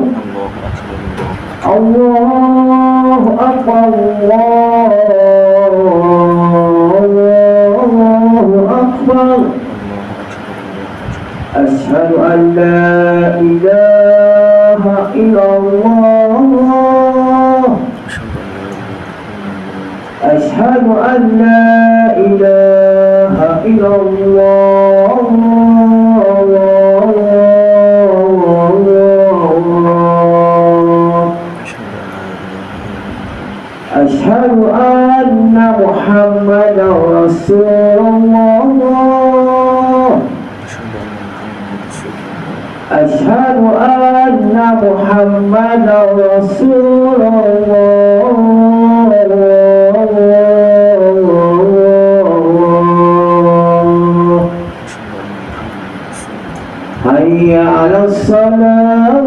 Allahu Akbar, Allahu Akbar. Asyhadu an la ilaha illallah, asyhadu an la ilaha illallah. Asyhadu anna Muhammadar Rasulullah, asyhadu anna Muhammadar Rasulullah. Hayya 'alas salah,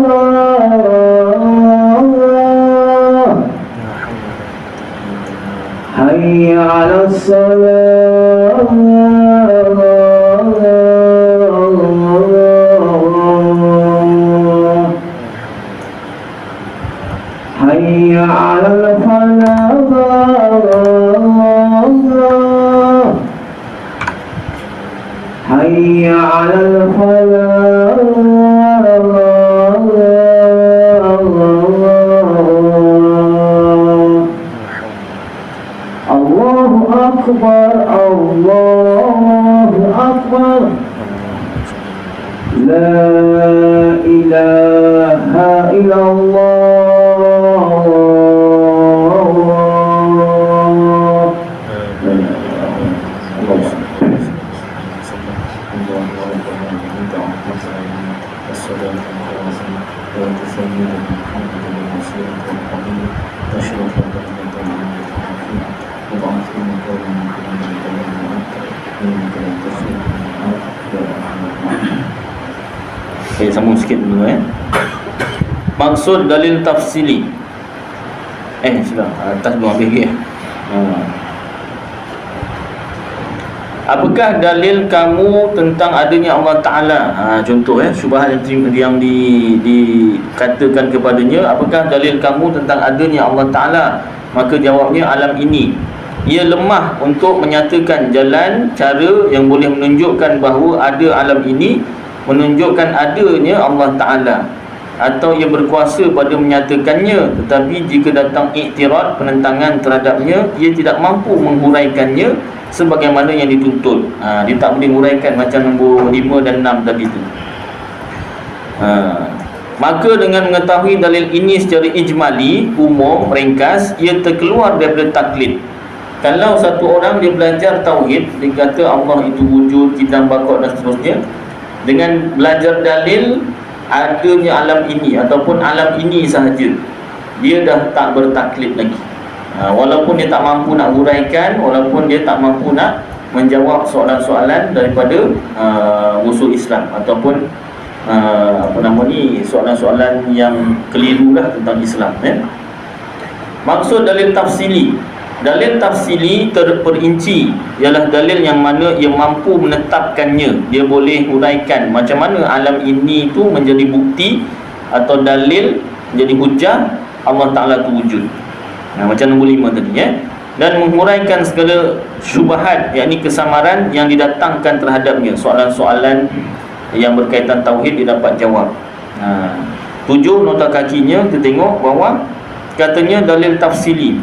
hayya 'alas salah, hayya 'alal falah, hayya hayya 'alal falah. Allahu akbar, Allahu akbar. La ilaha illallah. Okay, sambung sikit dulu Maksud dalil tafsili. Sudah atas belum habis lagi Apakah dalil kamu tentang adanya Allah Ta'ala? Contoh syubhat yang dikatakan kepadanya, apakah dalil kamu tentang adanya Allah Ta'ala? Maka jawabnya, alam ini ia lemah untuk menyatakan jalan cara yang boleh menunjukkan bahawa ada alam ini, menunjukkan adanya Allah Ta'ala, atau ia berkuasa pada menyatakannya. Tetapi jika datang iktirad, penentangan terhadapnya, ia tidak mampu menghuraikannya sebagaimana yang dituntut. Dia tak boleh huraikan macam nombor 5 dan 6 tadi tu. Maka dengan mengetahui dalil ini secara ijmali, umum, ringkas, ia terkeluar daripada taklid. Kalau satu orang dia belajar tauhid, dia kata Allah itu wujud, kidam, bakok dan seterusnya, dengan belajar dalil adanya alam ini ataupun alam ini sahaja, dia dah tak bertaklid lagi. Walaupun dia tak mampu nak huraikan, walaupun dia tak mampu nak menjawab soalan-soalan daripada musuh Islam ataupun soalan-soalan yang keliru lah tentang Islam. Maksud dalil tafsili. Dalil tafsili terperinci ialah dalil yang mana ia mampu menetapkannya. Dia boleh huraikan macam mana alam ini tu menjadi bukti atau dalil, menjadi hujah Allah Ta'ala tu wujud. Macam nombor 5 tadi dan menghuraikan segala syubhat, yakni kesamaran yang didatangkan terhadapnya. Soalan-soalan yang berkaitan tauhid dia dapat jawab. 7 nota kakinya kita tengok bawah, katanya dalil tafsili.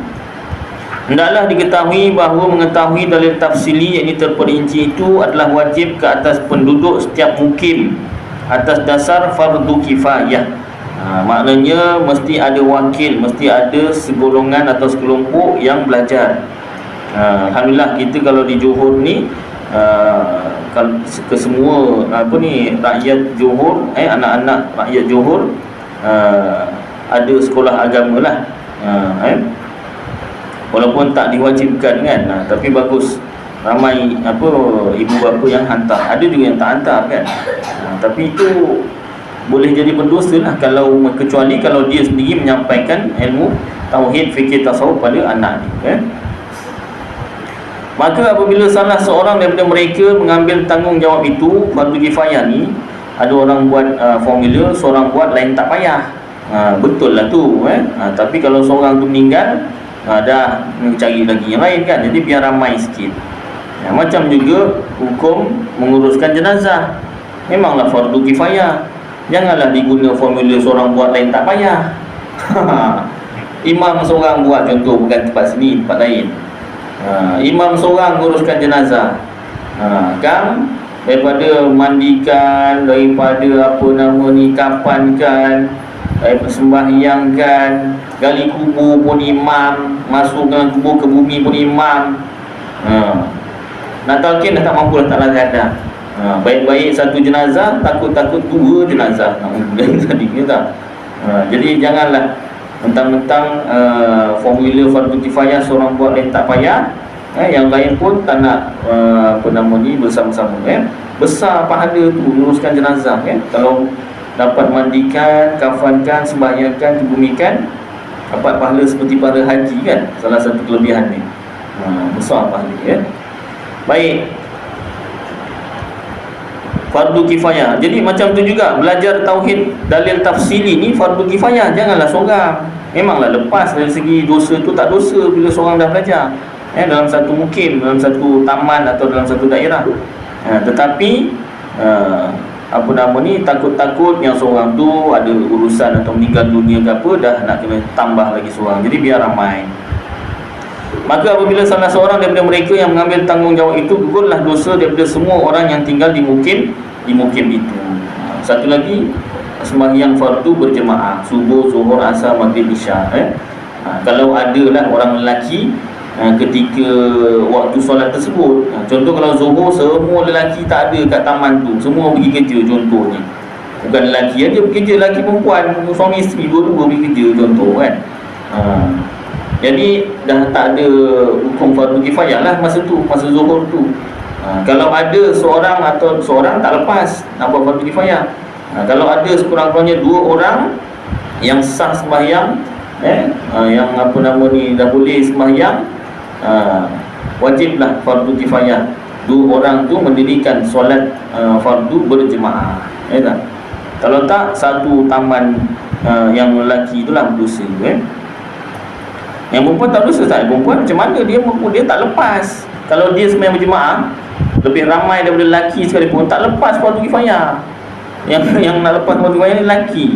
Hendaklah diketahui bahawa mengetahui dalil tafsili yakni terperinci itu adalah wajib ke atas penduduk setiap mukim atas dasar fardu kifayah. Maknanya mesti ada wakil, mesti ada segolongan atau sekelompok yang belajar. Alhamdulillah kita kalau di Johor ni ke semua rakyat Johor, anak-anak rakyat Johor ada sekolah agama lah. Walaupun tak diwajibkan kan, tapi bagus. Ramai ibu bapa yang hantar, ada juga yang tak hantar kan. Tapi itu boleh jadi berdosa lah kecuali kalau dia sendiri menyampaikan ilmu tauhid, fikir, tasawuf pada anak dia Maka apabila salah seorang daripada mereka mengambil tanggungjawab itu, fardu kifayah ni, ada orang buat formula, seorang buat, lain tak payah. Betul lah tu tapi kalau seorang tu meninggal, dah cari lagi yang lain kan. Jadi biar ramai sikit. Macam juga hukum menguruskan jenazah, memanglah fardu kifayah. Janganlah diguna formula seorang buat, lain tak payah. Imam seorang buat, contoh, bukan tempat sini, tempat lain. Imam seorang uruskan jenazah. Daripada mandikan, daripada kapankan, daripada sembahyangkan, gali kubur pun imam, masuk dalam kubur ke bumi pun imam. Nak talqin dah tak mampu, dah tak larat dah. Baik-baik satu jenazah, takut-takut 2 jenazah. Tadi kita. Jadi janganlah mentang-mentang formula fardu kifayah seorang buat, lain tak payah, yang lain pun tak nak bersama-sama. Besar pahala tu menguruskan jenazah. Kalau dapat mandikan, kafankan, sembahyangkan, kebumikan, dapat pahala seperti pahala haji kan. Salah satu kelebihan ni, besar pahala. Baik, fardu kifayah. Jadi macam tu juga belajar tauhid dalil tafsili ni fardu kifayah, janganlah seorang. Memanglah lepas dari segi dosa tu tak dosa bila seorang dah belajar dalam satu mukim, dalam satu taman atau dalam satu daerah. Tetapi apa nama ni, takut-takut yang seorang tu ada urusan atau meninggal dunia ke apa, dah nak kena tambah lagi seorang. Jadi biar ramai. Maka apabila salah seorang daripada mereka yang mengambil tanggungjawab itu, gugurlah dosa daripada semua orang yang tinggal di mukim itu. Satu lagi, sembahyang fardu berjemaah, subuh, zuhur, asar, maghrib, isyak. Kalau adalah orang lelaki ketika waktu solat tersebut, contoh kalau zuhur semua lelaki tak ada kat taman tu, semua pergi kerja contohnya. Bukan lelaki aja bekerja, lelaki perempuan, suami isteri dua-dua pergi kerja contoh kan. Jadi dah tak ada hukum fardu kifayah lah masa tu, masa zuhur tu. Kalau ada seorang atau seorang tak lepas nak buat fardu kifayah. Kalau ada sekurang-kurangnya 2 orang yang sah sembahyang, yang apa nama ni dah boleh sembahyang, wajiblah fardu kifayah 2 orang tu mendirikan solat fardu berjemaah. Tak? Kalau tak, satu taman yang lelaki itulah berdosa. Yang perempuan tak berdosa tak? Perempuan macam mana dia tak lepas. Kalau dia sembahyang berjemaah lebih ramai daripada lelaki sekalipun, tak lepas fardu kifayah. Yang nak lepas fardu kifayah ni lelaki.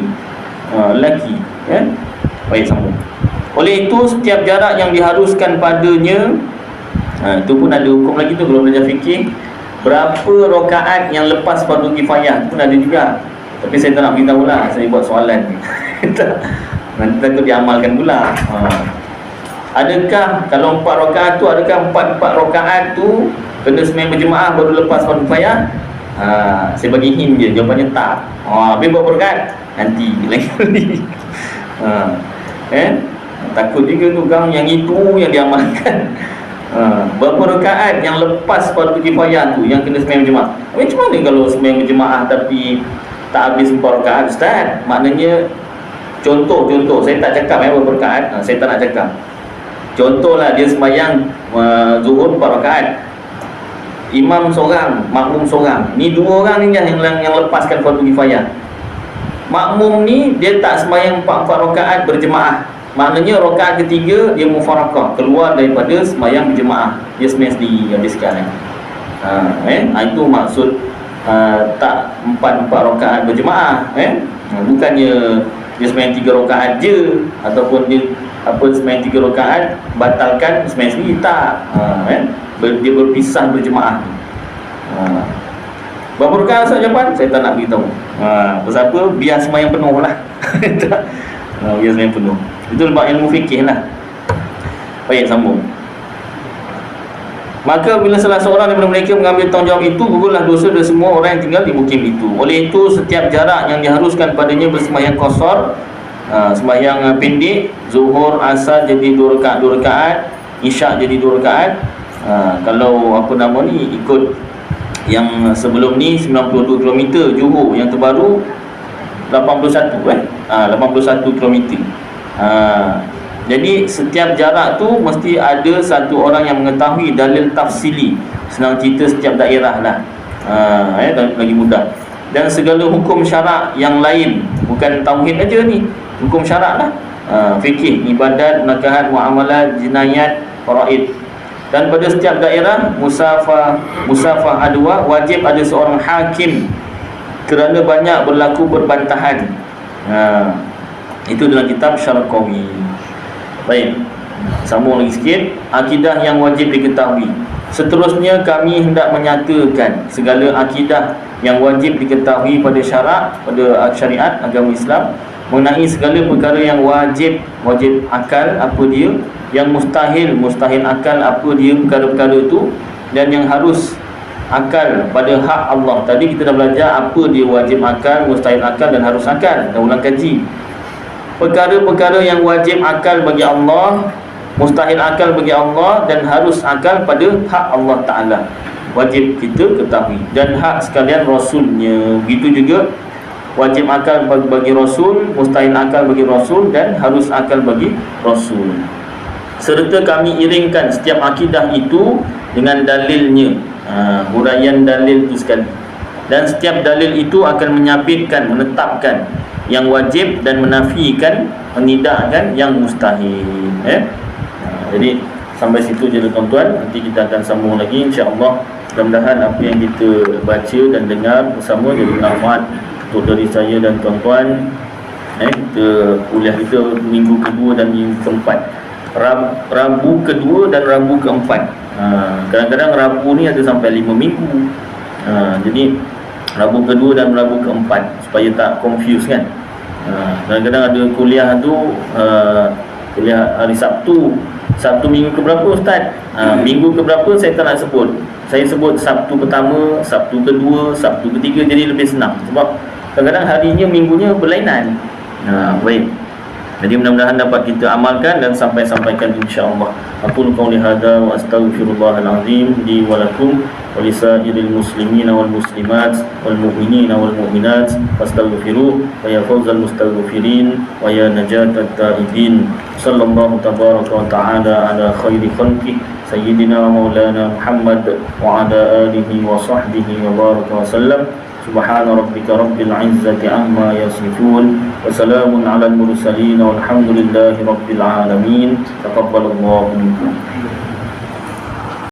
Lelaki, baik, sambung. Oleh itu setiap jarak yang diharuskan padanya, itu pun ada hukum lagi tu kalau belajar fikir. Berapa rakaat yang lepas fardu kifayah pun ada juga. Tapi saya tak nak beritahu lah, saya buat soalan ni. Nanti takut diamalkan pula. Adakah kalau 4 rakaat tu, adakah 4 rakaat tu kena sembahyang berjemaah baru lepas fardu kifayah? Saya bagi hint je, jawapannya tak. Habis berapa rakaat? Nanti lagi. Takut juga tu gang yang itu yang diamalkan. Berapa rakaat yang lepas fardu kifayah tu yang kena sembahyang berjemaah? Macam mana kalau sembahyang berjemaah tapi tak habis 4 rakaat, Ustaz? Maknanya contoh saya tak cakap berapa rakaat, saya tak nak cakap. Contohlah dia sembahyang zuhur 4 rakaat, imam seorang, makmum seorang. Ni 2 orang ni yang lepaskan fardu kifayah. Makmum ni dia tak sembahyang 4 rakaat berjemaah. Maknanya rakaat ketiga dia mufarakah, keluar daripada sembahyang berjemaah, dia sembahyang sendiri habiskan. Itu maksud tak 4 rakaat berjemaah. Bukannya dia sembahyang 3 rakaat je, ataupun dia sembahyang 3 rakaat batalkan sembahyang sendiri, tak. Dia berpisah berjemaah. Berapa rakaat Ustaz jawapan? Saya tak nak beritahu. Pasal apa? Biar sembahyang penuh lah. Biar sembahyang penuh. Itu lepas ilmu fikih lah. Baik, sambung. Maka bila salah seorang daripada mereka mengambil tanggungjawab itu, gugurlah dosa dari semua orang yang tinggal di mukim itu. Oleh itu setiap jarak yang diharuskan padanya bersembahyang qasar, sembahyang pendek, zuhur, asar jadi 2 rakaat, isyak jadi 2 rakaat. Kalau apa nama ni ikut yang sebelum ni 92 km, Johor yang terbaru 81 81 km. Jadi setiap jarak tu mesti ada satu orang yang mengetahui dalil tafsili. Senang cerita setiap daerah lah. Lagi mudah. Dan segala hukum syarak yang lain, bukan tauhid aja ni, hukum syarak lah. Fikih, ibadat, nakahat, muamalat, jinayat, faraid. Dan pada setiap daerah musafah adwa, wajib ada seorang hakim kerana banyak berlaku perbantahan. Itu dalam kitab Syarqawi. Baik, sambung lagi sikit. Akidah yang wajib diketahui. Seterusnya kami hendak menyatakan segala akidah yang wajib diketahui pada syarak, pada syariat agama Islam, mengenai segala perkara yang wajib akal, apa dia, yang mustahil akal, apa dia perkara-perkara itu, dan yang harus akal pada hak Allah. Tadi kita dah belajar apa dia wajib akal, mustahil akal dan harus akal. Dah ulang kaji. Perkara-perkara yang wajib akal bagi Allah, mustahil akal bagi Allah, dan harus akal pada hak Allah Ta'ala, wajib kita ketahui. Dan hak sekalian Rasulnya, begitu juga wajib akal bagi Rasul, mustahil akal bagi Rasul, dan harus akal bagi Rasul. Serta kami iringkan setiap akidah itu dengan dalilnya, huraian dalil itu sekali. Dan setiap dalil itu akan menyabitkan, menetapkan yang wajib dan menafikan, menidakkan yang mustahil. Jadi sampai situ je tuan-tuan. Nanti kita akan sambung lagi insya-Allah. Mudah-mudahan apa yang kita baca dan dengar bersama jadi manfaat untuk dari saya dan tuan-tuan. Kita kuliah kita minggu kedua dan minggu keempat, Rabu kedua dan Rabu keempat. Kadang-kadang Rabu ni ada sampai 5 minggu. Jadi Rabu kedua dan Rabu keempat, supaya tak confuse kan. Kadang-kadang ada kuliah tu kuliah hari Sabtu minggu ke berapa Ustaz? Minggu ke berapa saya tak nak sebut. Saya sebut Sabtu pertama, Sabtu kedua, Sabtu ketiga, jadi lebih senang. Sebab kadang-kadang harinya, minggunya berlainan. Baik. Jadi mudah-mudahan dapat kita amalkan dan sampaikan insya-Allah. Aqulu qawli hadza wa astaghfirullahal azim li wa lakum wa lisairil muslimina wal muslimat wal mu'minina wal mu'minat fastaghfiruhu wa ya fawzal mustaghfirin wa ya najatat taibin. Sallallahu tabaraka wa ta'ala ala khairi khalqi sayyidina maulana Muhammad wa ala alihi wa sahbihi wa baraka wa sallam. Subhana rabbika rabbil izzati amma yasifun wa salamun alal mursalin walhamdulillahi rabbil alamin. Taqabbalallahu minkum.